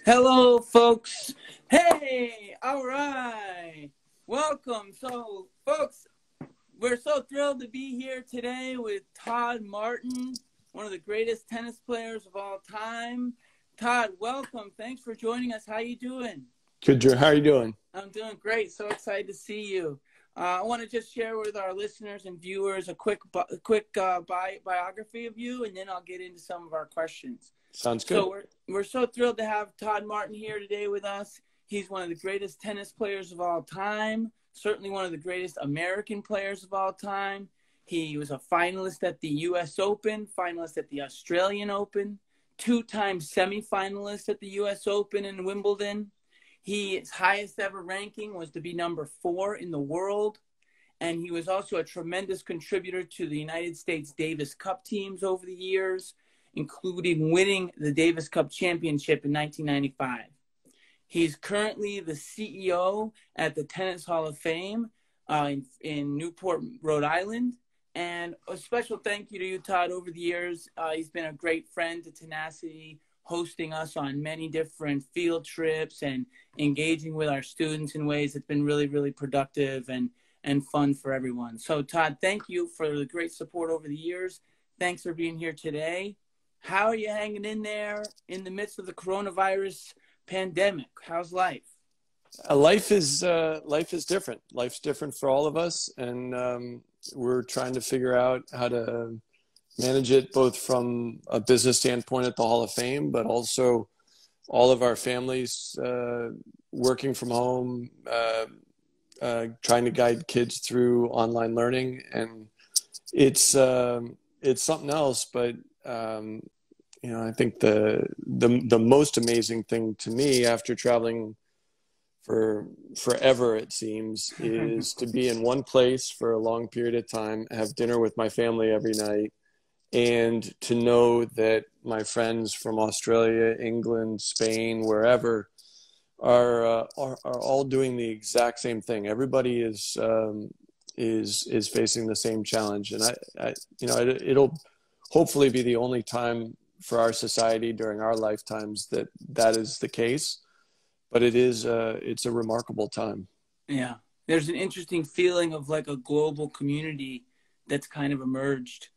Hello, folks. Hey, all right. Welcome. So, folks, we're so thrilled to be here today with Todd Martin, one of the greatest tennis players of all time. Todd, welcome. Thanks for joining us. How you doing? Good, Drew. How are you doing? I'm doing great. So excited to see you. I want to just share with our listeners and viewers a quick biography of you, and then I'll get into some of our questions. Sounds good. So we're so thrilled to have Todd Martin here today with us. He's one of the greatest tennis players of all time, certainly one of the greatest American players of all time. He was a finalist at the U.S. Open, finalist at the Australian Open, two-time semifinalist at the U.S. Open and Wimbledon. His highest ever ranking was to be number 4 in the world. And he was also a tremendous contributor to the United States Davis Cup teams over the years, including winning the Davis Cup Championship in 1995. He's currently the CEO at the Tennis Hall of Fame in Newport, Rhode Island. And a special thank you to you, Todd. Over the years, he's been a great friend to Tenacity, hosting us on many different field trips and engaging with our students in ways that's been really, really productive and fun for everyone. So, Todd, thank you for the great support over the years. Thanks for being here today. How are you hanging in there in the midst of the coronavirus pandemic? How's life? Life is different. Life's different for all of us, and we're trying to figure out how to manage it both from a business standpoint at the Hall of Fame, but also all of our families working from home, trying to guide kids through online learning, and it's something else, but. I think the most amazing thing to me after traveling for forever, it seems, is to be in one place for a long period of time, have dinner with my family every night, and to know that my friends from Australia, England, Spain, wherever, are all doing the exact same thing. Everybody is facing the same challenge, and it'll hopefully be the only time for our society during our lifetimes that is the case, but it's a remarkable time. Yeah, there's an interesting feeling of like a global community that's kind of emerged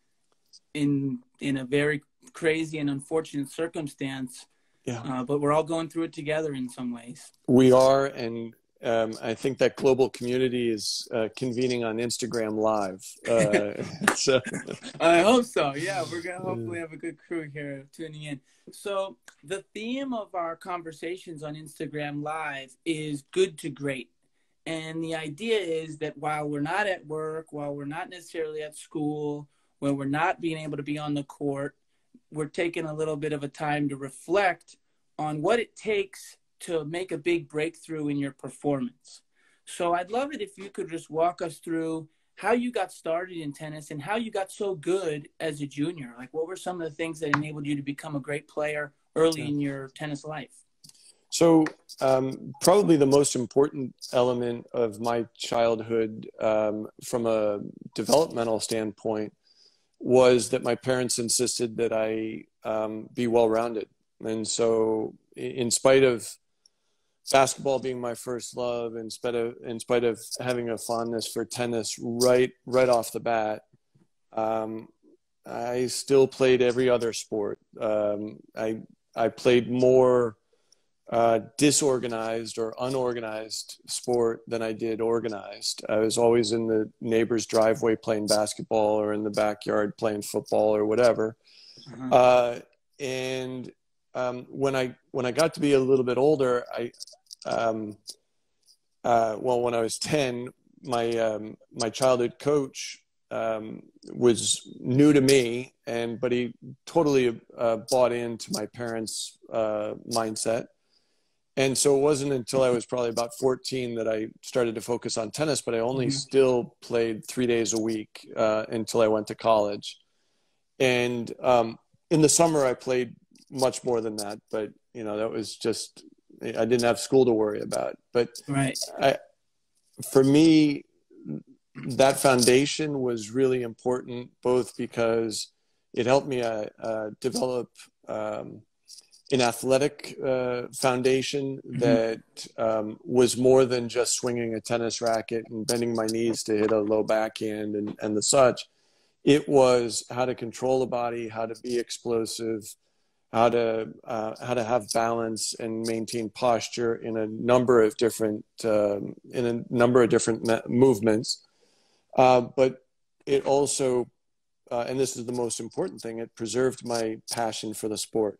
in a very crazy and unfortunate circumstance. Yeah, but we're all going through it together in some ways. We are, and I think that global community is convening on Instagram Live. So. I hope so. Yeah, we're going to hopefully have a good crew here tuning in. So the theme of our conversations on Instagram Live is good to great. And the idea is that while we're not at work, while we're not necessarily at school, when we're not being able to be on the court, we're taking a little bit of a time to reflect on what it takes to make a big breakthrough in your performance. So I'd love it if you could just walk us through how you got started in tennis and how you got so good as a junior. Like, what were some of the things that enabled you to become a great player early in your tennis life? So probably the most important element of my childhood from a developmental standpoint was that my parents insisted that I be well-rounded. And so in spite of basketball being my first love, in spite of having a fondness for tennis right off the bat, I still played every other sport. I played more disorganized or unorganized sport than I did organized. I was always in the neighbor's driveway playing basketball or in the backyard playing football or whatever. And when I got to be a little bit older, when I was 10, my childhood coach was new to me, but he totally bought into my parents' mindset. And so it wasn't until I was probably about 14 that I started to focus on tennis, but I only still played 3 days a week until I went to college. And in the summer, I played much more than that, but that was just, I didn't have school to worry about. But for me, that foundation was really important, both because it helped me develop an athletic foundation that was more than just swinging a tennis racket and bending my knees to hit a low backhand and the such. It was how to control the body, how to be explosive, how to have balance and maintain posture in a number of different movements. But it also, and this is the most important thing, it preserved my passion for the sport.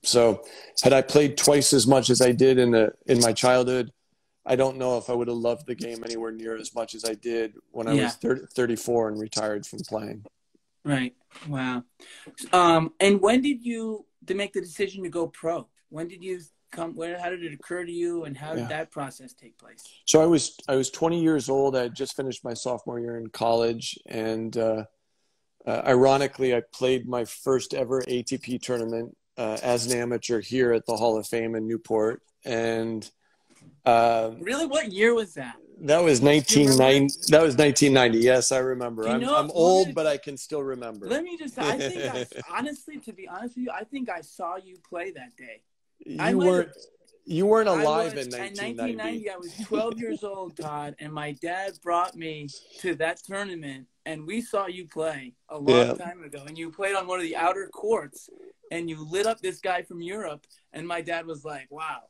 So had I played twice as much as I did in my childhood, I don't know if I would have loved the game anywhere near as much as I did when I was 34 and retired from playing. Right. Wow. And when did you make the decision to go pro? When did you how did it occur to you, and how did that process take place? So I was 20 years old. I had just finished my sophomore year in college, and ironically, I played my first ever ATP tournament as an amateur here at the Hall of Fame in Newport. And really, what year was that? That was 1990. That was 1990. Yes, I remember. I'm old, but I can still remember. Let me just. I think honestly, to be honest with you, I think I saw you play that day. You weren't alive in 1990. In 1990, I was 12 years old, Todd, and my dad brought me to that tournament, and we saw you play a long time ago. And you played on one of the outer courts, and you lit up this guy from Europe, and my dad was like, "Wow,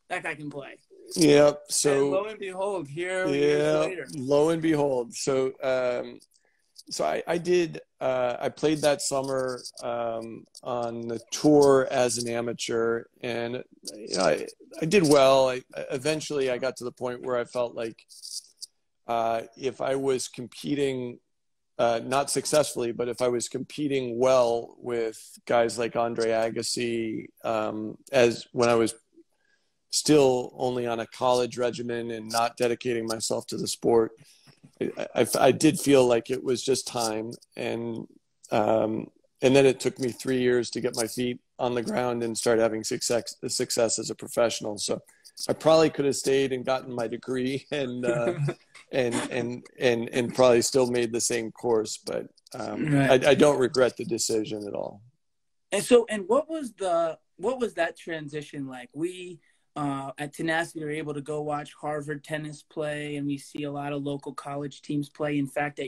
that guy can play." Yep. So and lo and behold, here years later. Lo and behold. So I did. I played that summer on the tour as an amateur, and I did well. Eventually I got to the point where I felt like if I was competing, not successfully, but if I was competing well with guys like Andre Agassi, as when I was still only on a college regimen and not dedicating myself to the sport, I did feel like it was just time. And then it took me 3 years to get my feet on the ground and start having success as a professional. So I probably could have stayed and gotten my degree and probably still made the same course, but I don't regret the decision at all. And what was that transition like? We at Tenacity are able to go watch Harvard tennis play, and we see a lot of local college teams play. In fact,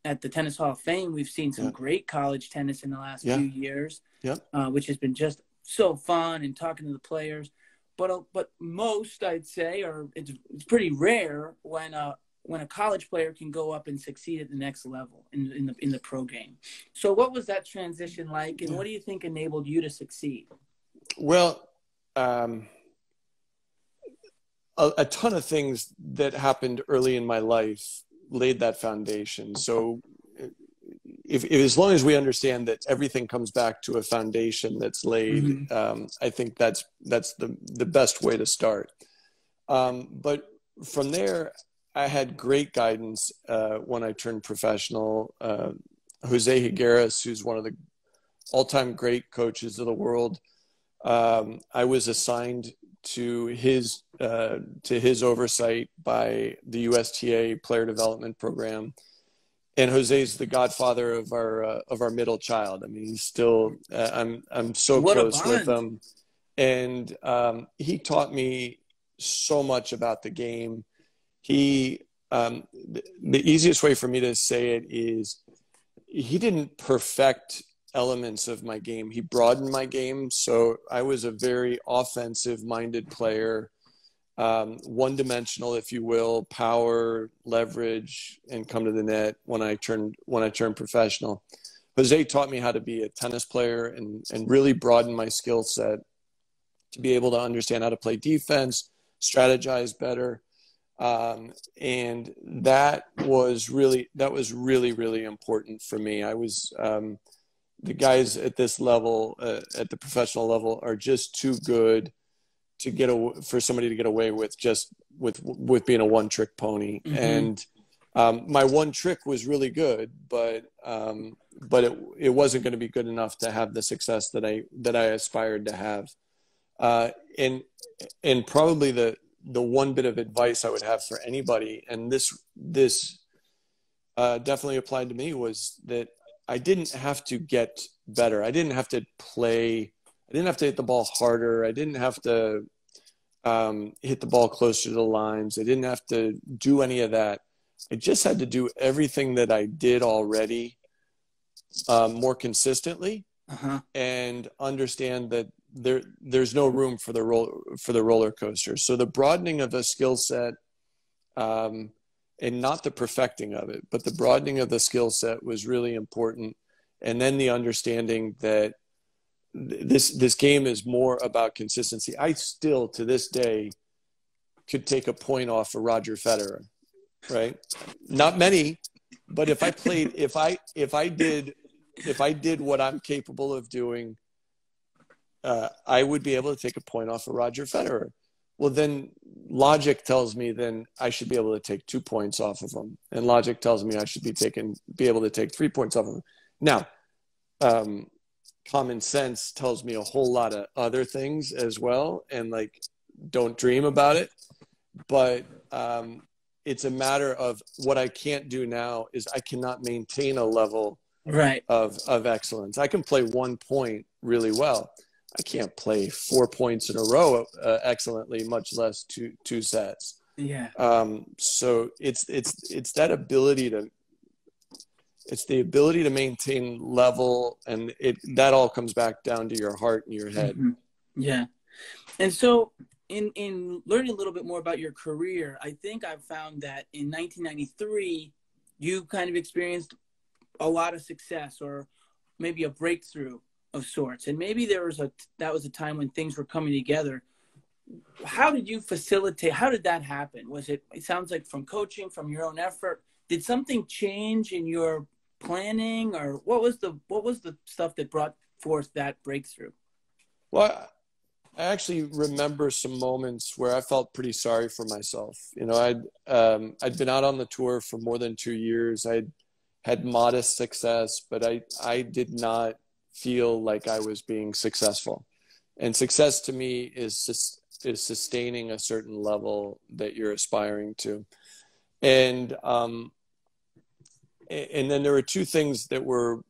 at the Tennis Hall of Fame, we've seen some great college tennis in the last few years, which has been just so fun, and talking to the players. But most, I'd say, it's pretty rare when a college player can go up and succeed at the next level in the pro game. So what was that transition like, and what do you think enabled you to succeed? Well, a ton of things that happened early in my life laid that foundation. So if as long as we understand that everything comes back to a foundation that's laid, I think that's the best way to start. But from there, I had great guidance when I turned professional. Jose Higueras, who's one of the all-time great coaches of the world, I was assigned to his oversight by the USTA Player Development Program, and Jose's the godfather of our middle child. I mean, he's still I'm so close with him, and he taught me so much about the game. The easiest way for me to say it is he didn't perfect elements of my game. He broadened my game. So I was a very offensive minded player, one-dimensional, if you will, power, leverage, and come to the net when I turned professional. Jose taught me how to be a tennis player and really broaden my skill set to be able to understand how to play defense, strategize better. And that was really, really important for me. I was, the guys at this level, at the professional level, are just too good to for somebody to get away with just with being a one-trick pony. And my one trick was really good, but it wasn't going to be good enough to have the success that I aspired to have. And probably the one bit of advice I would have for anybody, and this definitely applied to me, was that I didn't have to get better. I didn't have to play. I didn't have to hit the ball harder. I didn't have to hit the ball closer to the lines. I didn't have to do any of that. I just had to do everything that I did already more consistently, and understand that there's no room for the roller coaster. So the broadening of the skill set, and not the perfecting of it, but the broadening of the skill set was really important. And then the understanding that this game is more about consistency. I still, to this day, could take a point off of Roger Federer, right? Not many, but if I did what I'm capable of doing, I would be able to take a point off of Roger Federer. Well, then logic tells me then I should be able to take 2 points off of him, and logic tells me I should be able to take 3 points off of him. Now, common sense tells me a whole lot of other things as well, and like, don't dream about it. But it's a matter of what I can't do now is I cannot maintain a level of excellence. I can play 1 point really well. I can't play 4 points in a row excellently, much less two sets. Yeah. So it's that ability to, it's the ability to maintain level, and that all comes back down to your heart and your head. Yeah. And so in learning a little bit more about your career, I think I've found that in 1993, you kind of experienced a lot of success, or maybe a breakthrough of sorts. And maybe that was a time when things were coming together. How did you facilitate? How did that happen? Was it sounds like from coaching, from your own effort? Did something change in your planning, or what was the stuff that brought forth that breakthrough? Well, I actually remember some moments where I felt pretty sorry for myself. You know, I'd been out on the tour for more than 2 years. I'd had modest success, but I did not feel like I was being successful. And success to me is sustaining a certain level that you're aspiring to. And then there were two things that were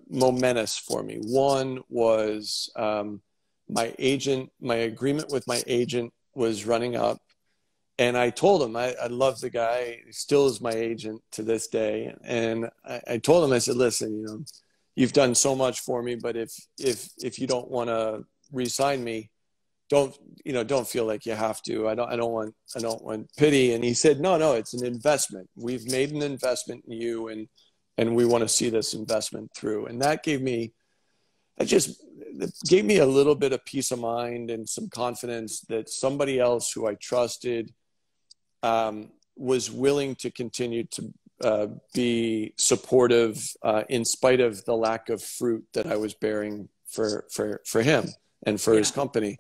momentous for me. One was my agreement with my agent was running up. And I told him, I love the guy. He still is my agent to this day. And I told him, I said, listen, you know, you've done so much for me, but if you don't want to re-sign me, don't feel like you have to. I don't want pity. And he said, no, it's an investment. We've made an investment in you, and we want to see this investment through. And that gave me a little bit of peace of mind and some confidence that somebody else who I trusted was willing to continue to be supportive in spite of the lack of fruit that I was bearing for him and for his company.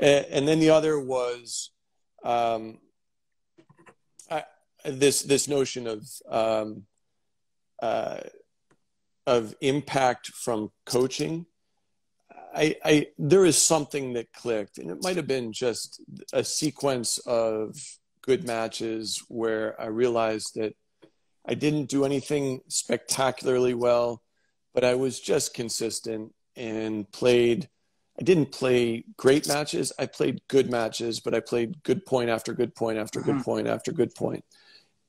And then the other was this notion of impact from coaching. There is something that clicked, and it might have been just a sequence of good matches where I realized that I didn't do anything spectacularly well, but I was just consistent and played. I didn't play great matches. I played good matches, but I played good point after good point after good point after good point.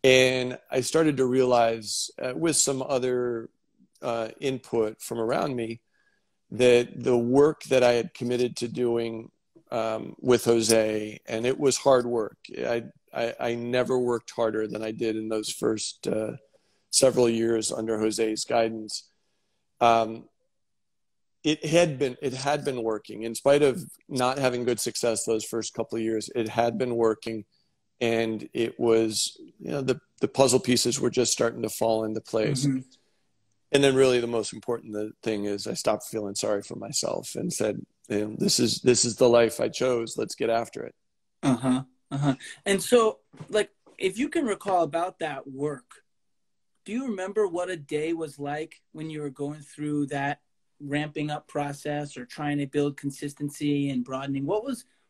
And I started to realize with some other input from around me that the work that I had committed to doing with Jose, and it was hard work. I never worked harder than I did in those first several years under Jose's guidance. It had been working in spite of not having good success those first couple of years. It had been working, and it was, the puzzle pieces were just starting to fall into place. And then really the most important thing is I stopped feeling sorry for myself and said, this is the life I chose. Let's get after it. And so, like, if you can recall about that work, do you remember what a day was like when you were going through that ramping up process or trying to build consistency and broadening? What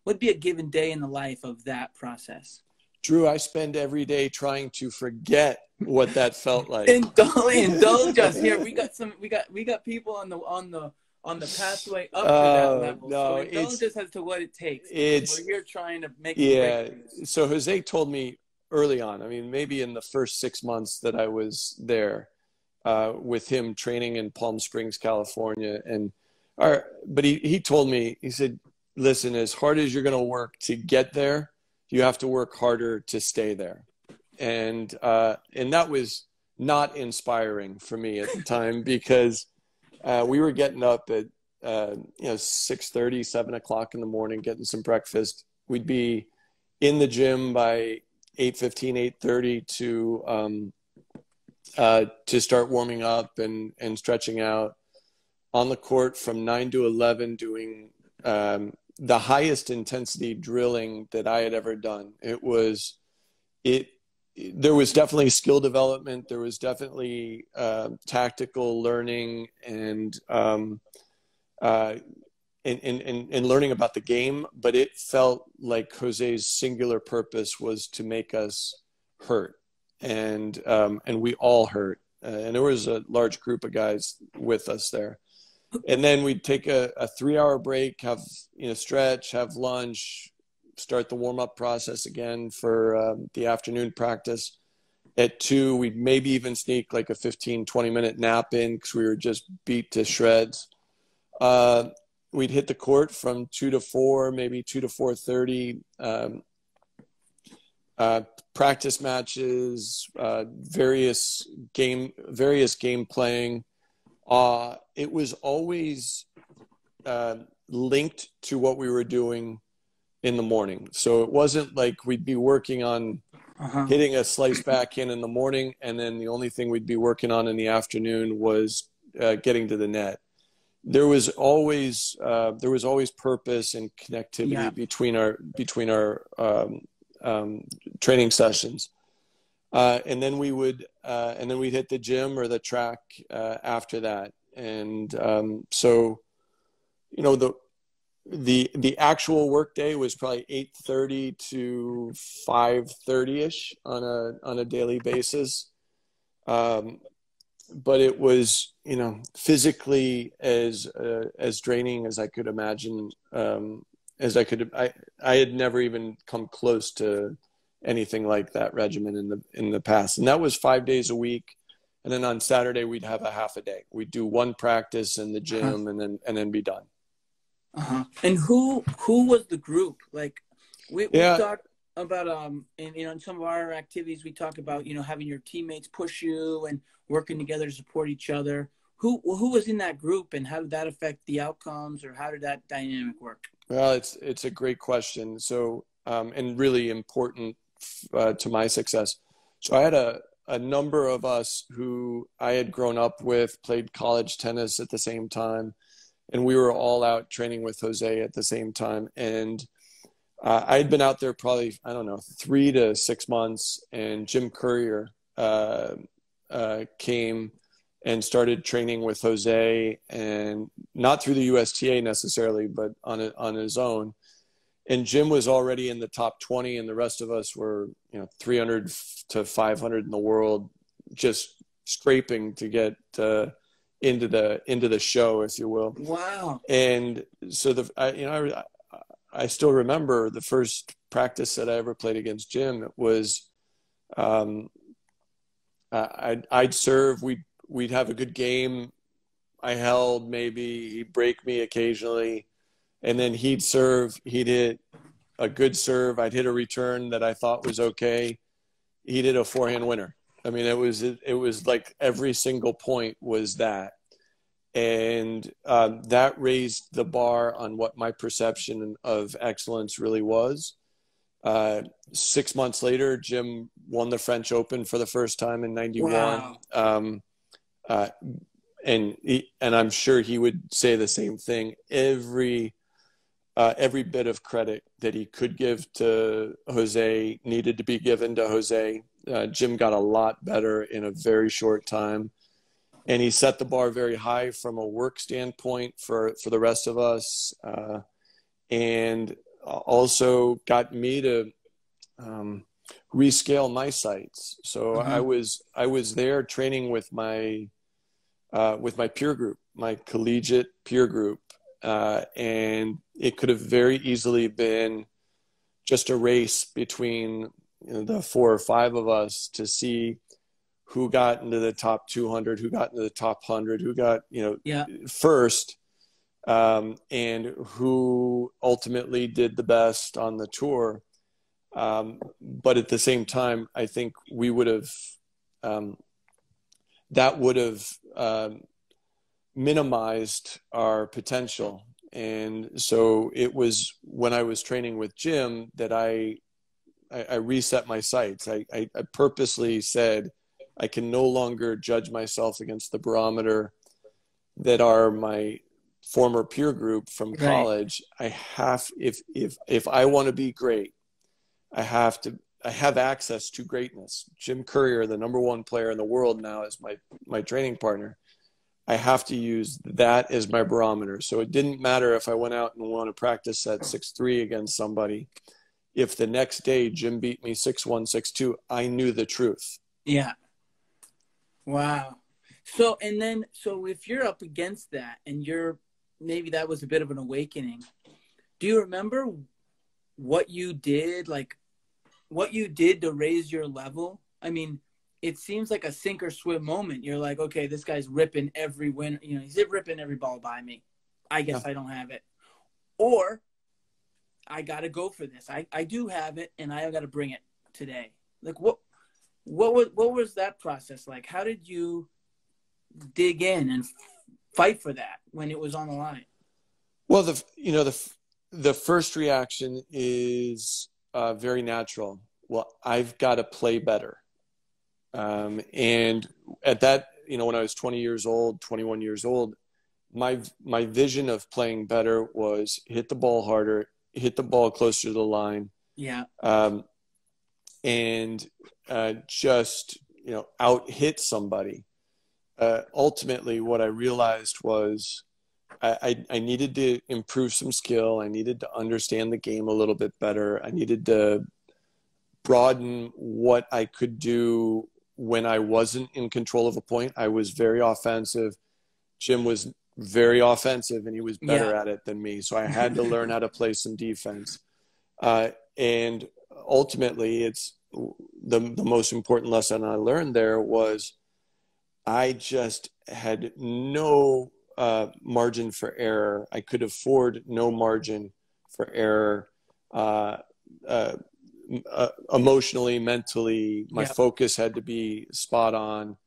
would be a given day in the life of that process? Drew, I spend every day trying to forget what that felt like. Indulge us here. We got people on the pathway up to that level. No, so indulge us as to what it takes. We're here trying to make So Jose told me early on, I mean, maybe in the first 6 months that I was there with him training in Palm Springs, California. But he told me, he said, listen, as hard as you're going to work to get there, you have to work harder to stay there. And that was not inspiring for me at the time because we were getting up at 6:30, 7 o'clock in the morning, getting some breakfast. We'd be in the gym by 8:15, 8:30 to start warming up and stretching out. On the court from 9 to 11, doing the highest intensity drilling that I had ever done. There was definitely skill development. There was definitely tactical learning and learning about the game. But it felt like Jose's singular purpose was to make us hurt, and we all hurt. And there was a large group of guys with us there. And then we'd take a 3-hour break, have stretch, have lunch, start the warm-up process again for the afternoon practice. At 2, we'd maybe even sneak like a 15-20-minute nap in because we were just beat to shreds. We'd hit the court from 2 to 4, maybe 2 to 4:30. Practice matches, various game playing. It was always linked to what we were doing in the morning. So it wasn't like we'd be working on hitting a slice backhand in the morning, and then the only thing we'd be working on in the afternoon was getting to the net. There was always purpose and connectivity between our training sessions. And then we'd hit the gym or the track after that. And so the actual work day was probably 8:30 to 5:30ish on a daily basis. But it was, physically as draining as I could imagine. I had never even come close to anything like that regimen in the past. And that was 5 days a week. And then on Saturday we'd have a half a day. We'd do one practice in the gym and then be done. And who was the group? Like we talked about in some of our activities we talk about having your teammates push you and working together to support each other. Who was in that group, and how did that affect the outcomes, or how did that dynamic work? Well, it's a great question. So and really important to my success. So I had a number of us who I had grown up with, played college tennis at the same time, and we were all out training with Jose at the same time. And I had been out there probably, 3 to 6 months, and Jim Courier came and started training with Jose, and not through the USTA necessarily, but on his own. And Jim was already in the top 20, and the rest of us were 300 to 500 in the world, just scraping to get into the show, if you will. Wow! And so I still remember the first practice that I ever played against Jim. It was I'd serve, we'd have a good game. I held, maybe he'd break me occasionally, and then he'd serve. He'd hit a good serve. I'd hit a return that I thought was okay. He'd hit a forehand winner. I mean, it was like every single point was that. And that raised the bar on what my perception of excellence really was. 6 months later, Jim won the French Open for the first time in '91. Wow. And I'm sure he would say the same thing. Every bit of credit that he could give to Jose needed to be given to Jose. Jim got a lot better in a very short time, and he set the bar very high from a work standpoint for the rest of us, and also got me to rescale my sights. So I was there training with my peer group, my collegiate peer group, and it could have very easily been just a race between the 4 or 5 of us to see who got into the top 200, who got into the top 100, who got first, and who ultimately did the best on the tour. But at the same time, I think we would have that would have minimized our potential. And so it was when I was training with Jim that I reset my sights. I purposely said, I can no longer judge myself against the barometer that are my former peer group from college. I have, if I want to be great, I have access to greatness. Jim Courier, the #1 player in the world now, is my training partner. I have to use that as my barometer. So it didn't matter if I went out and won a practice set 6-3 against somebody. If the next day Jim beat me 6-1, 6-2, I knew the truth. Yeah. Wow. So if you're up against that and maybe that was a bit of an awakening, do you remember what you did, to raise your level? I mean, it seems like a sink or swim moment. You're like, okay, this guy's ripping every win. He's ripping every ball by me. I guess I don't have it. Or I got to go for this. I do have it, and I got to bring it today. Like, what was that process like? How did you dig in and fight for that when it was on the line? Well, the first reaction is very natural. Well, I've got to play better. And at that, when I was 20 years old, 21 years old, my vision of playing better was hit the ball harder, hit the ball closer to the line. Yeah. And just, out hit somebody. Ultimately, what I realized was I needed to improve some skill. I needed to understand the game a little bit better. I needed to broaden what I could do when I wasn't in control of a point. I was very offensive. Jim was very offensive, and he was better at it than me. So I had to learn how to play some defense. And ultimately, it's the most important lesson I learned there was I just had no margin for error. I could afford no margin for error. Emotionally, mentally, my focus had to be spot on.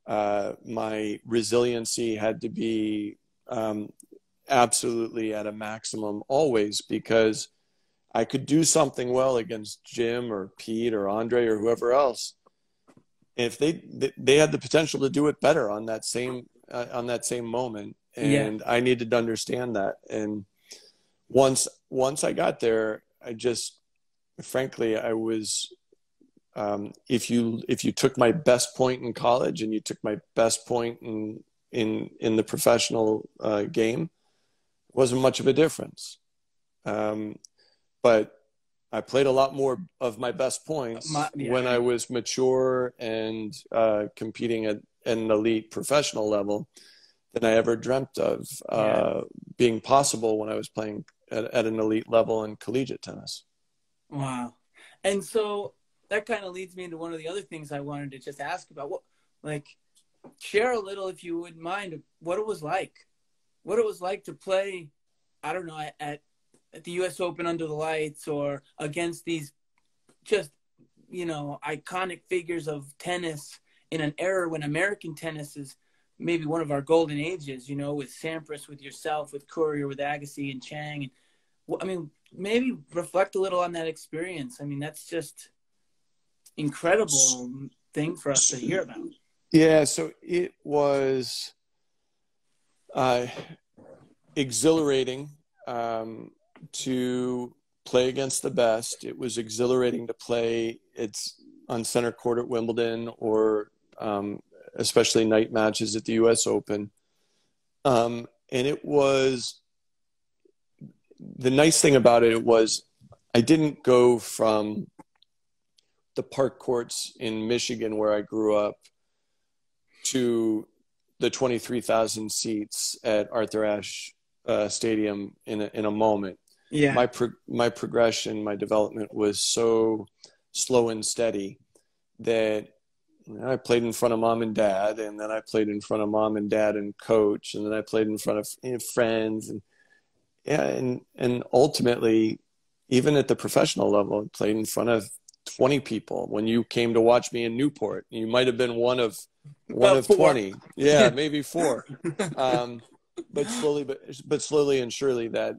My resiliency had to be absolutely at a maximum always, because I could do something well against Jim or Pete or Andre or whoever else. If they had the potential to do it better on that same moment. And I needed to understand that. And once I got there, frankly, I was, if you took my best point in college and you took my best point in the professional game, it wasn't much of a difference. But I played a lot more of my best points when I was mature and competing at an elite professional level than I ever dreamt of being possible when I was playing at an elite level in collegiate tennis. Wow. And so that kind of leads me into one of the other things I wanted to just ask about. Share a little, if you wouldn't mind, what it was like to play, I don't know, at the U.S. Open under the lights, or against these just, iconic figures of tennis in an era when American tennis is maybe one of our golden ages, with Sampras, with yourself, with Courier, with Agassi and Chang. And maybe reflect a little on that experience. That's just incredible thing for us to hear about. Yeah, so it was exhilarating to play against the best. It was exhilarating to play on center court at Wimbledon, or especially night matches at the U.S. Open. And it was, the nice thing about it was I didn't go from the park courts in Michigan where I grew up to the 23,000 seats at Arthur Ashe Stadium in a moment. Yeah. My progression, my development was so slow and steady that I played in front of mom and dad, and then I played in front of mom and dad and coach, and then I played in front of friends, and and ultimately, even at the professional level, I played in front of 20 people. When you came to watch me in Newport, you might have been one of About 20. Yeah, maybe 4. But slowly and surely that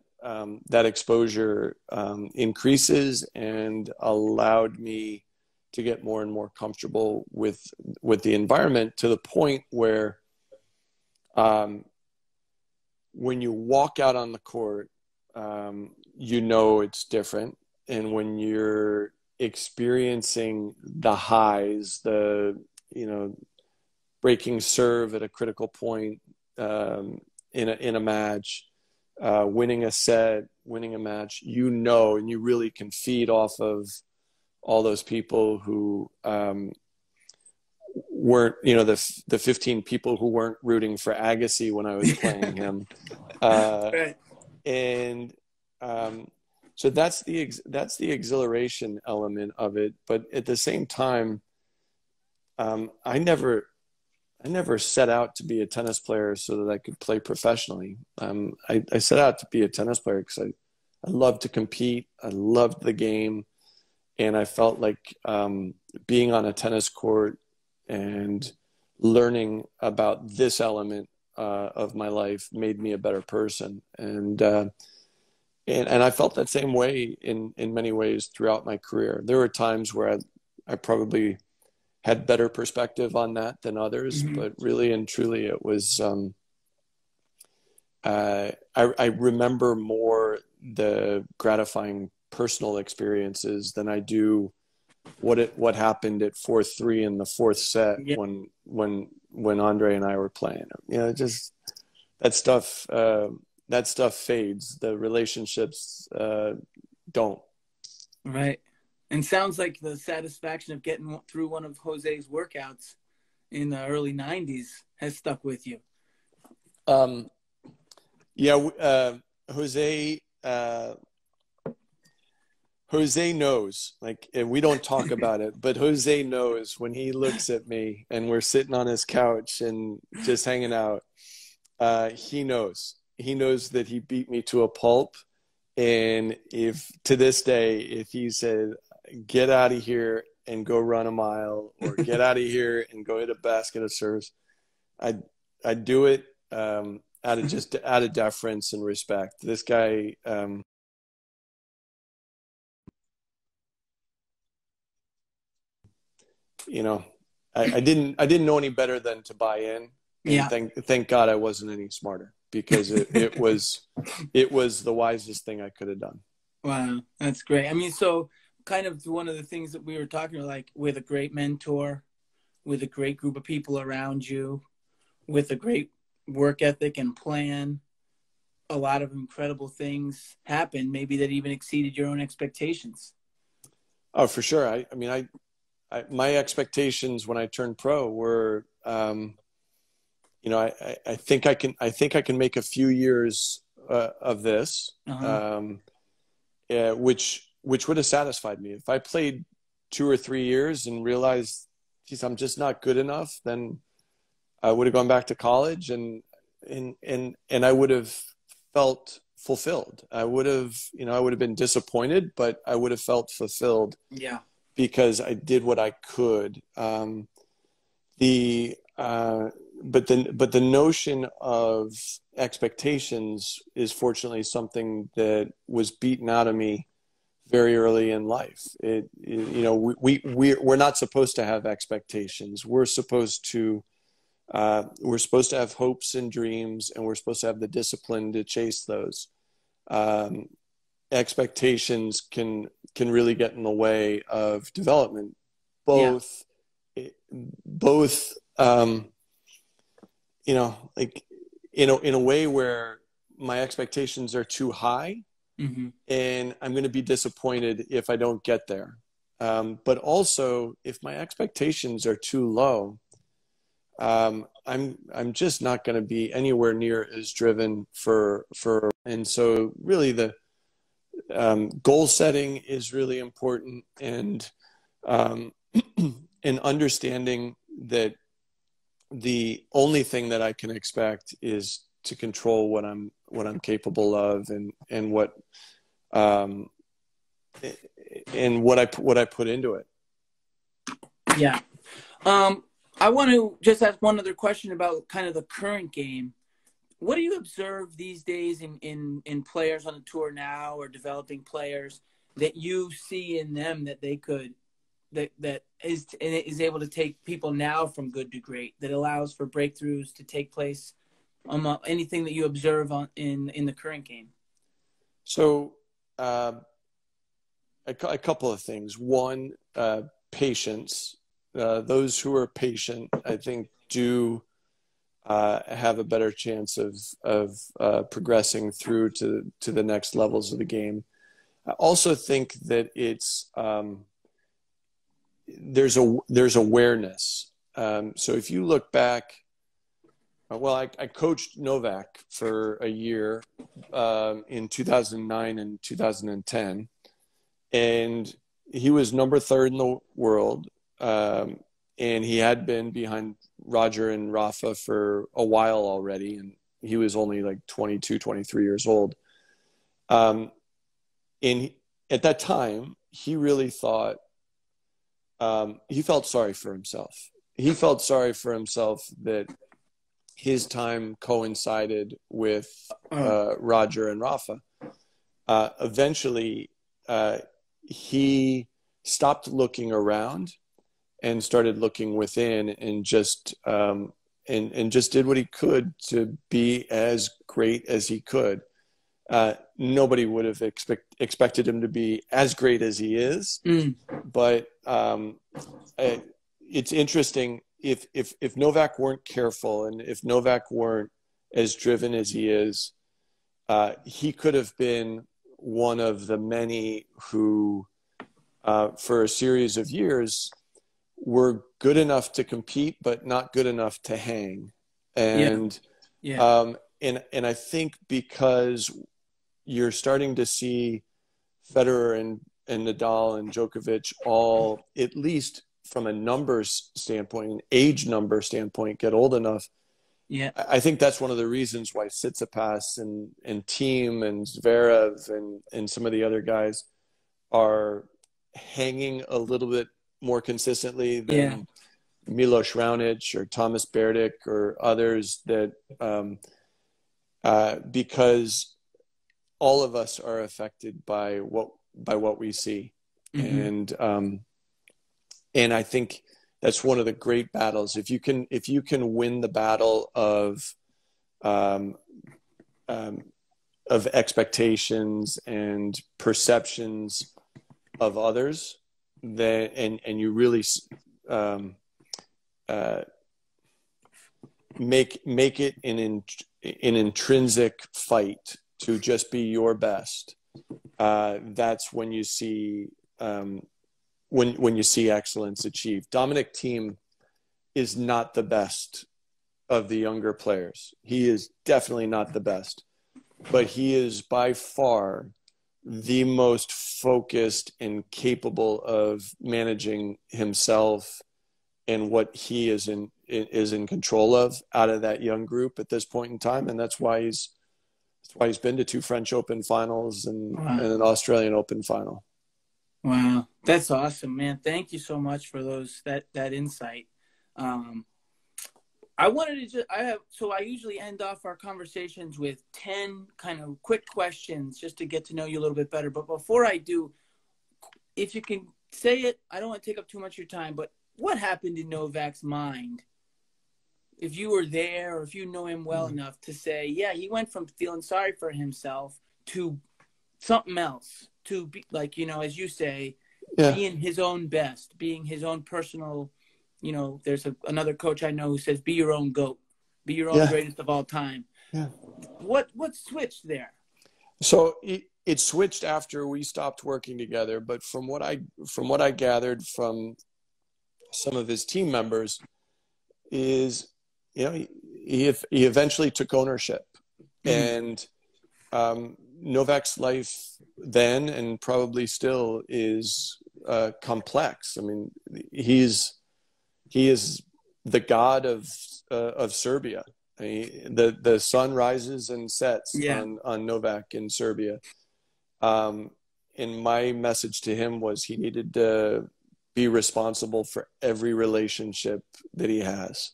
that exposure increases and allowed me to get more and more comfortable with the environment, to the point where when you walk out on the court, it's different. And when you're experiencing the highs, breaking serve at a critical point in a match, winning a set, winning a match, and you really can feed off of all those people who weren't, the 15 people who weren't rooting for Agassi when I was playing him. Right. And so that's the exhilaration element of it. But at the same time, I never set out to be a tennis player so that I could play professionally. I set out to be a tennis player because I loved to compete. I loved the game. And I felt like being on a tennis court and learning about this element of my life made me a better person. And I felt that same way in many ways throughout my career. There were times where I probably had better perspective on that than others, but really and truly it was, I remember more the gratifying personal experiences than I do what happened at 4-3 in the fourth set. Yeah. when Andre and I were playing. Just that stuff fades. The relationships don't. Right. And sounds like the satisfaction of getting through one of Jose's workouts in the early 90s has stuck with you. Jose knows, like, and we don't talk about it, but Jose knows when he looks at me and we're sitting on his couch and just hanging out. He knows that he beat me to a pulp. And if to this day, if he said, get out of here and go run a mile, or get out of here and go hit a basket of serves, I'd do it out of deference and respect. This guy, I didn't know any better than to buy in. And Yeah. Thank God I wasn't any smarter, because it was the wisest thing I could have done. Wow, that's great. I mean, so kind of one of the things that we were talking about, like with a great mentor, with a great group of people around you, with a great work ethic and plan, a lot of incredible things happened, maybe that even exceeded your own expectations. Oh, for sure. I mean, my expectations when I turned pro were, I think I can make a few years of this, which would have satisfied me. If I played 2 or 3 years and realized, geez, I'm just not good enough, then I would have gone back to college, and I would have felt fulfilled. I would have been disappointed, but I would have felt fulfilled. Yeah. Because I did what I could. But the notion of expectations is fortunately something that was beaten out of me very early in life. We're not supposed to have expectations. We're supposed to have hopes and dreams, and we're supposed to have the discipline to chase those. Expectations can really get in the way of development, both like in a way where my expectations are too high, and I'm going to be disappointed if I don't get there. But also, if my expectations are too low, I'm just not going to be anywhere near as driven and so really the goal setting is really important, and and understanding that the only thing that I can expect is to control what I'm capable of, and what I put into it. Yeah. I want to just ask one other question about kind of the current game. What do you observe these days in players on the tour now, or developing players, that you see in them that they could, that is able to take people now from good to great, that allows for breakthroughs to take place? Anything that you observe in the current game? So a couple of things. One, patience. Those who are patient, I think, do have a better chance of progressing through to the next levels of the game. I also think that it's there's awareness. So if you look back, well, I coached Novak for a year in 2009 and 2010, and he was number 3 in the world. And he had been behind Roger and Rafa for a while already, and he was only like 22, 23 years old. And at that time, he really thought, he felt sorry for himself. He felt sorry for himself that his time coincided with Roger and Rafa. Eventually, he stopped looking around and started looking within, and just just did what he could to be as great as he could. Nobody would have expected him to be as great as he is, but it's interesting, if Novak weren't careful, and if Novak weren't as driven as he is, he could have been one of the many who, for a series of years, were good enough to compete, but not good enough to hang. And and I think because you're starting to see Federer and Nadal and Djokovic all, at least from a numbers standpoint, an age number standpoint, get old enough. Yeah, I think that's one of the reasons why Tsitsipas and Thiem and Zverev and some of the other guys are hanging a little bit more consistently than Milos Raonic or Thomas Berdych or others, that because all of us are affected by what we see. And I think that's one of the great battles. If you can win the battle of expectations and perceptions of others, then and you really make it an intrinsic fight to just be your best, that's when you see when you see excellence achieved. Dominic Thiem is not the best of the younger players. He is definitely not the best, but he is by far the most focused and capable of managing himself and what he is in control of out of that young group at this point in time. And that's why he's been to 2 French Open finals and an Australian Open final. Wow, that's awesome, man. Thank you so much for that insight. I wanted to I usually end off our conversations with 10 kind of quick questions just to get to know you a little bit better. But before I do, if you can say it, I don't want to take up too much of your time, but what happened in Novak's mind? If you were there, or if you know him well enough to say, yeah, he went from feeling sorry for himself to something else, to be, like, as you say, being his own best, being his own personal, there's another coach I know who says, be your own GOAT, be your own greatest of all time. Yeah. What switched there? So it switched after we stopped working together. But from what I gathered from some of his team members is, he eventually took ownership. And Novak's life then, and probably still, is complex. I mean, he is the god of Serbia. I mean, the sun rises and sets on Novak in Serbia. And my message to him was he needed to be responsible for every relationship that he has,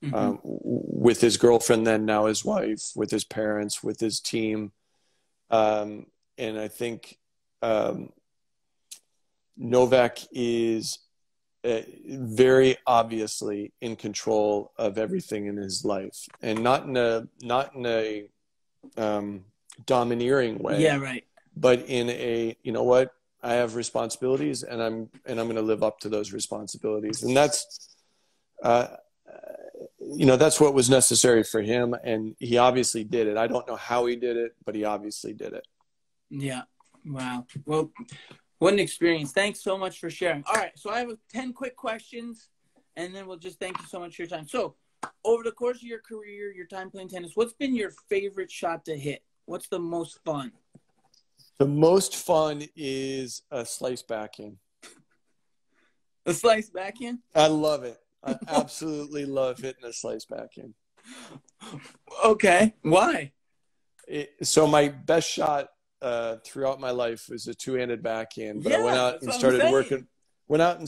with his girlfriend, then now his wife, with his parents, with his team. And I think Novak is very obviously in control of everything in his life, and not in a domineering way. Yeah, right. But in a, you know what, I have responsibilities, and I'm going to live up to those responsibilities. And that's, that's what was necessary for him. And he obviously did it. I don't know how he did it, but he obviously did it. Yeah. Wow. Well, what an experience. Thanks so much for sharing. All right. So I have 10 quick questions, and then we'll just thank you so much for your time. So over the course of your career, your time playing tennis, what's been your favorite shot to hit? What's the most fun? The most fun is a slice backhand. A slice backhand? I love it. I absolutely love hitting a slice backhand. Okay. Why? So my best shot throughout my life was a two-handed backhand. But I went out and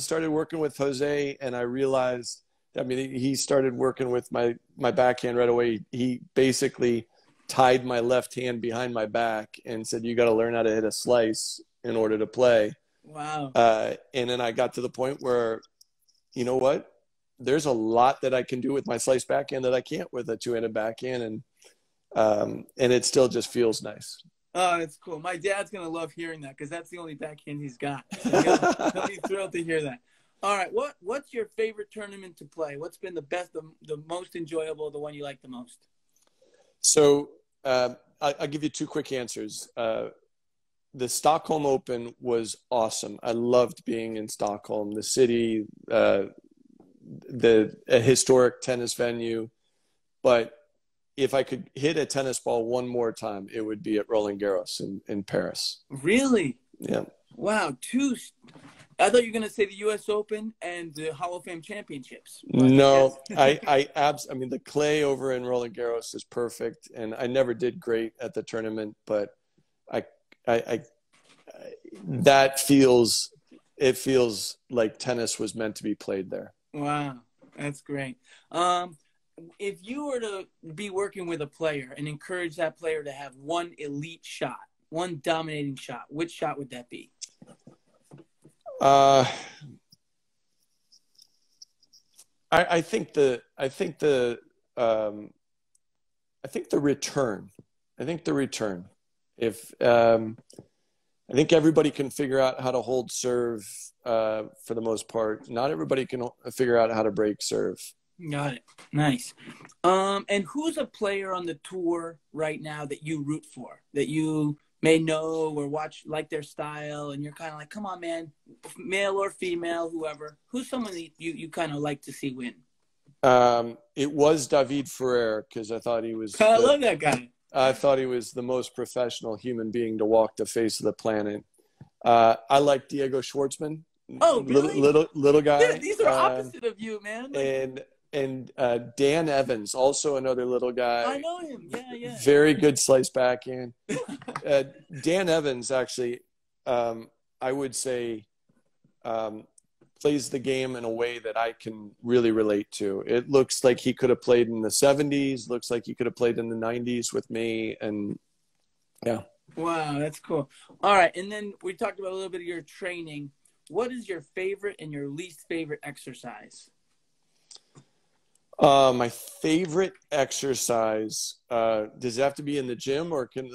started working with Jose, and I realized, he started working with my backhand right away. He basically tied my left hand behind my back and said, you got to learn how to hit a slice in order to play. Wow. And then I got to the point where, you know what? There's a lot that I can do with my slice backhand that I can't with a two-handed backhand. And it still just feels nice. Oh, that's cool. My dad's going to love hearing that, because that's the only backhand he's got. So he'll be thrilled to hear that. All right. What's your favorite tournament to play? What's been the best, the most enjoyable, the one you like the most? So I'll give you two quick answers. The Stockholm Open was awesome. I loved being in Stockholm, the city, a historic tennis venue. But if I could hit a tennis ball one more time, it would be at Roland Garros in Paris. Really? Yeah. Wow. I thought you were going to say the U.S. Open and the Hall of Fame championships. No, the clay over in Roland Garros is perfect, and I never did great at the tournament, but it feels like tennis was meant to be played there. Wow, that's great. If you were to be working with a player and encourage that player to have one elite shot, one dominating shot, which shot would that be? I think the return. If I think everybody can figure out how to hold serve for the most part. Not everybody can figure out how to break serve. Got it. Nice. And who's a player on the tour right now that you root for, that you may know or watch, like their style, and you're kind of like, come on, man, male or female, whoever. Who's someone that you kind of like to see win? It was David Ferrer, because I thought he was. I love that guy. I thought he was the most professional human being to walk the face of the planet. I like Diego Schwartzman. Oh, really? Little guy. Dude, these are opposite of you, man. And Dan Evans, also another little guy. I know him. Yeah. Very good slice backhand. Dan Evans, actually, I would say, plays the game in a way that I can really relate to. It looks like he could have played in the 70s, looks like he could have played in the 90s with me. And yeah. Wow, that's cool. All right. And then we talked about a little bit of your training. What is your favorite and your least favorite exercise? My favorite exercise, does it have to be in the gym, or can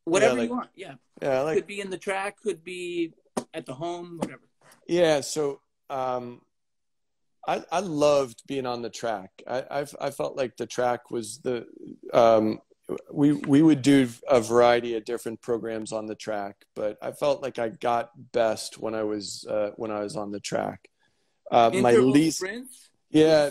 whatever you want? Yeah. Yeah. Could be in the track, could be at the home, whatever. Yeah. So, I loved being on the track. I felt like the track was we would do a variety of different programs on the track, but I felt like I got best when I was on the track. My Interval least, sprints? yeah,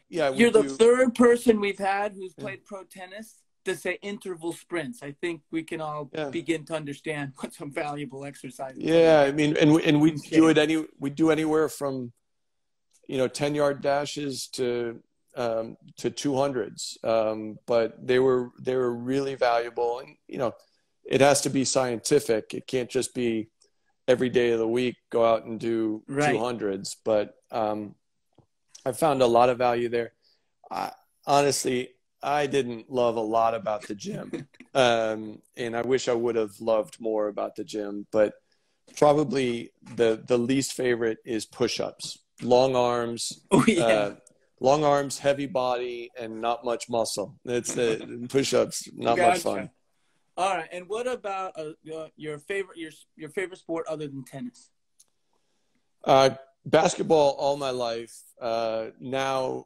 yeah, we You're the do. third person we've had who's Yeah, played pro tennis to say interval sprints. I think we can all yeah, begin to understand what some valuable exercises yeah. I mean, and we do Okay. we do anywhere from 10-yard dashes to 200s, but they were really valuable, and it has to be scientific. It can't just be every day of the week go out and do Right. 200s, but I found a lot of value there. Honestly, I didn't love a lot about the gym, and I wish I would have loved more about the gym, but probably the least favorite is push-ups. Long arms, Oh, yeah. heavy body, and not much muscle. It's the push-ups, not much fun. Gotcha. All right. And what about your favorite sport other than tennis? Basketball all my life. Now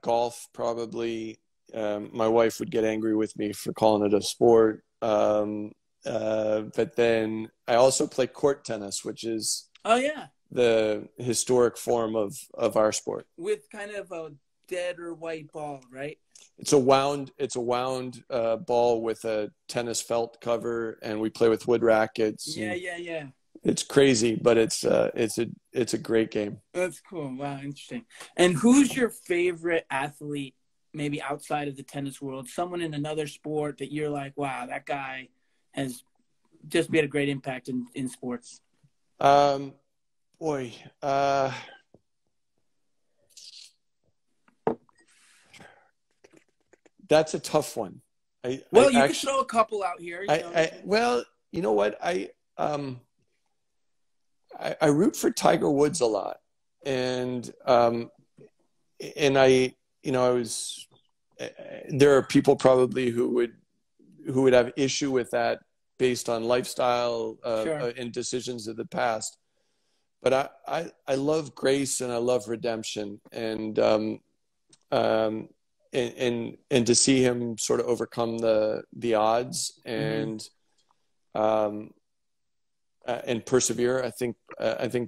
golf probably. My wife would get angry with me for calling it a sport. But then I also play court tennis, which is Oh, yeah. the historic form of our sport. With kind of a dead or white ball, right? It's a wound ball with a tennis felt cover, and we play with wood rackets. Yeah, yeah, yeah. It's crazy, but it's a great game. That's cool. Wow, interesting. And who's your favorite athlete, maybe outside of the tennis world? Someone in another sport that you're like, wow, that guy has just made a great impact in sports. Boy, that's a tough one. You can throw a couple out here. Well, you know what? I root for Tiger Woods a lot, and I was. There are people probably who would have issue with that based on lifestyle Sure. and decisions of the past. But I love grace and I love redemption, and to see him sort of overcome the odds and persevere. I think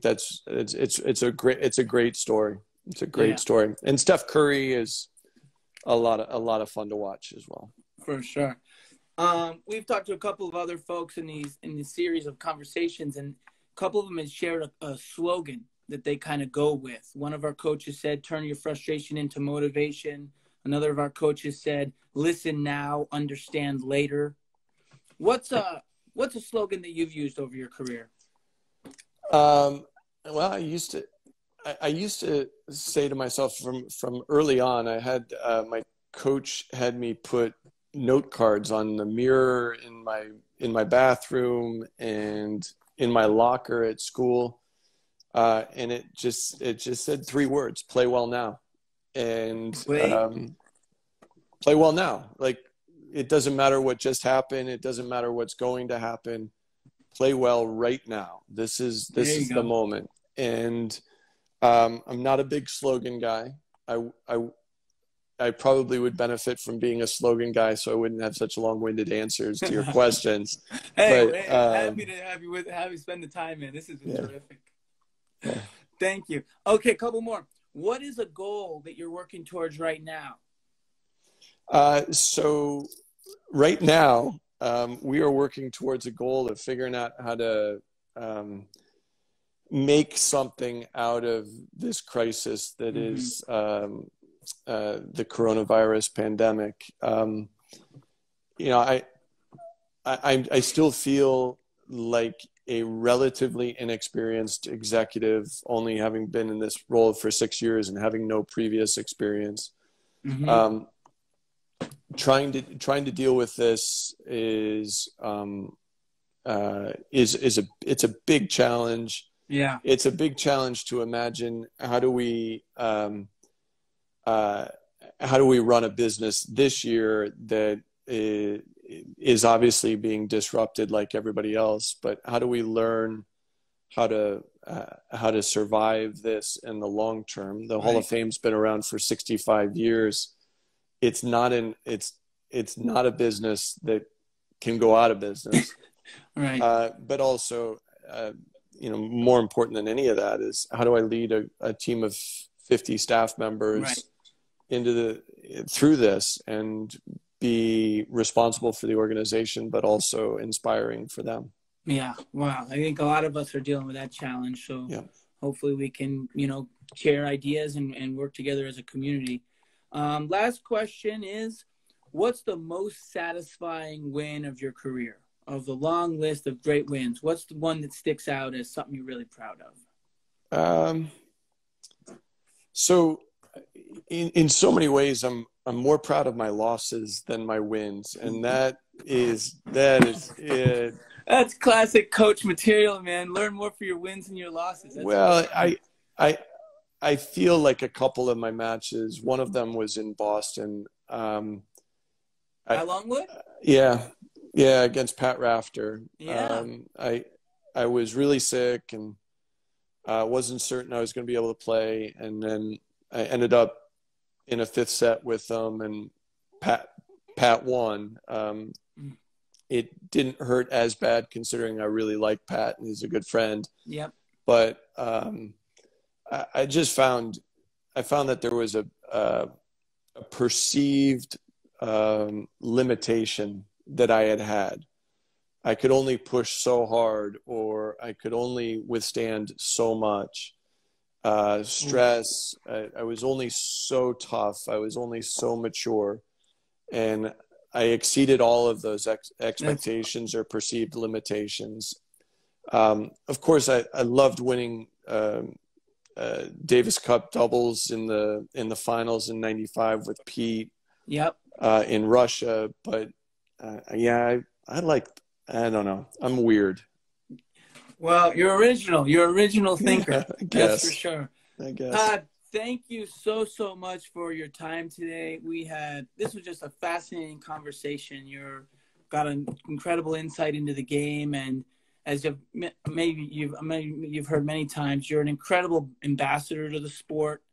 that's it's a great story. It's a great story. And Steph Curry is a lot of fun to watch as well. For sure. We've talked to a couple of other folks in this series of conversations, and a couple of them have shared a slogan that they kind of go with. One of our coaches said, "Turn your frustration into motivation." Another of our coaches said, "Listen now, understand later." What's a slogan that you've used over your career? Well, I used to say to myself from early on. I had my coach had me put note cards on the mirror in my bathroom and in my locker at school, and it just said 3 words: "Play well now." And play well now. Like, it doesn't matter what just happened. It doesn't matter what's going to happen. Play well right now. This is the moment. And I'm not a big slogan guy. I probably would benefit from being a slogan guy, so I wouldn't have such long-winded answers to your questions. Happy to have you spend the time, man. This is terrific. Yeah. Thank you. Okay, a couple more. What is a goal that you're working towards right now? So right now, we are working towards a goal of figuring out how to make something out of this crisis that is the coronavirus pandemic. I still feel like a relatively inexperienced executive, only having been in this role for 6 years and having no previous experience. Trying to deal with this is a big challenge. Yeah, it's a big challenge to imagine how do we run a business this year that is obviously being disrupted like everybody else, but how do we learn how to survive this in the long term? The Hall of Fame's been around for 65 years. It's it's not a business that can go out of business. Right. But also, more important than any of that is, how do I lead a team of 50 staff members through this and be responsible for the organization, but also inspiring for them. Yeah. Wow. I think a lot of us are dealing with that challenge. So hopefully we can, share ideas and work together as a community. Last question is, what's the most satisfying win of your career? Of the long list of great wins, what's the one that sticks out as something you're really proud of? So in so many ways, I'm more proud of my losses than my wins. And that is it. That's classic coach material, man. Learn more for your wins and your losses. That's well, I feel like a couple of my matches, one of them was in Boston. Longwood? Yeah, against Pat Rafter. Yeah. I was really sick and wasn't certain I was going to be able to play. And then I ended up in a fifth set with them, and Pat won. It didn't hurt as bad, considering I really like Pat and he's a good friend. Yep. But I found that there was a perceived limitation that I had. I could only push so hard, or I could only withstand so much stress. I was only so tough. I was only so mature, and I exceeded all of those expectations or perceived limitations. Of course, I loved winning Davis Cup doubles in the finals in '95 with Pete. Yep. In Russia, but I don't know. I'm weird. Well, you're original thinker. I guess. That's for sure. I guess. Todd, thank you so much for your time today. This was just a fascinating conversation. You've got an incredible insight into the game, and as you've heard many times, you're an incredible ambassador to the sport,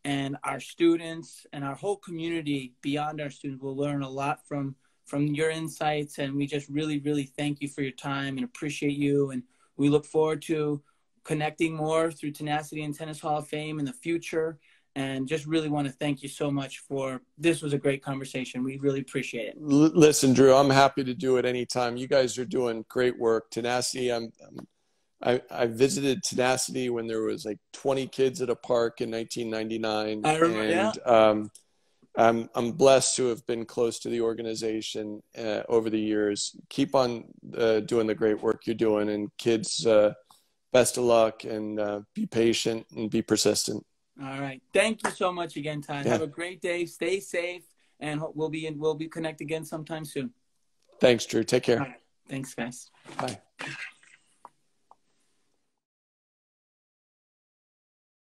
and our students and our whole community beyond our students will learn a lot from your insights. And we just really, really thank you for your time and appreciate you. And we look forward to connecting more through Tenacity and Tennis Hall of Fame in the future. And just really want to thank you so much this was a great conversation. We really appreciate it. Listen, Drew, I'm happy to do it anytime. You guys are doing great work. Tenacity, I visited Tenacity when there was like 20 kids at a park in 1999. I remember, I'm blessed to have been close to the organization over the years. Keep on doing the great work you're doing, and kids, best of luck, and be patient and be persistent. All right. Thank you so much again, Todd. Yeah. Have a great day. Stay safe, and we'll be connect again sometime soon. Thanks, Drew. Take care. All right. Thanks, guys. Bye.